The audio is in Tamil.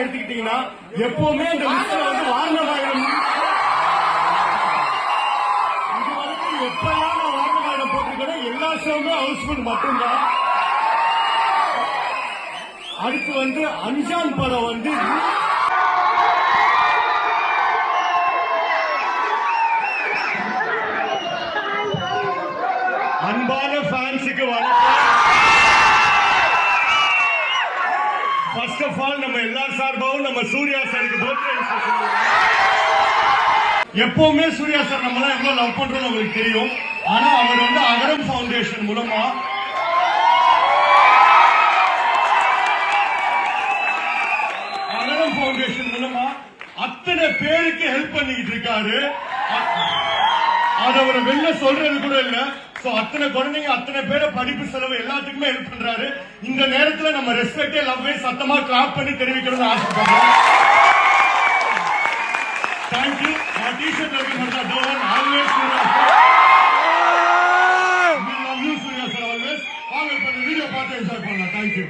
எடுத்துக்கிட்டீங்கன்னா எப்பவுமே இந்த லிஸ்ட்ல வந்து வாரணமாயிரம் இது வரைக்கும் எப்பெல்லாம் நான் வாரணமாயிரம் போட்டிருக்கேன் எல்லா ஷோவுமே ஹவுஸ்ஃபுல் மட்டும்தான். அடுத்து வந்து அஞ்சான் படம் வந்து அன்பான ஃபேன்ஸுக்கு வணக்கம். ஃபர்ஸ்ட் ஆஃப் ஆல் நம்ம எல்லார் சார்பாகவும் நம்ம சூர்யா சாருக்கு பர்த்டே விஷஸ் சொல்லுவோம். எப்பவுமே சூர்யா சார் நம்மளாம் எவ்வளவு லவ் பண்றோம் உங்களுக்கு தெரியும். ஆனா அவர் வந்து அகரம் ஃபவுண்டேஷன் மூலமா அத்தனை பேருக்கு ஹெல்ப் பண்ணிக்கிட்டு இருக்காரு. அது அவரை வெளில சொல்றது கூட இல்ல. அத்தனை குழந்தைங்க அத்தனை பேரை படிப்பு செலவு எல்லாத்துக்குமே ஹெல்ப் பண்றாரு. இந்த நேரத்தில் நம்ம ரெஸ்பெக்டே லவ்வே சத்தமா கிளாப் பண்ணி தெரிவிக்கணும்னு ஆசைப்படுறோம். தேங்க்யூ. நான் டிஷர்ட் இருக்கு மட்டும் don't always Surya sir always. வாங்க இப்ப வீடியோ பார்த்து என்ஜாய் பண்ணலாம். தேங்க்யூ.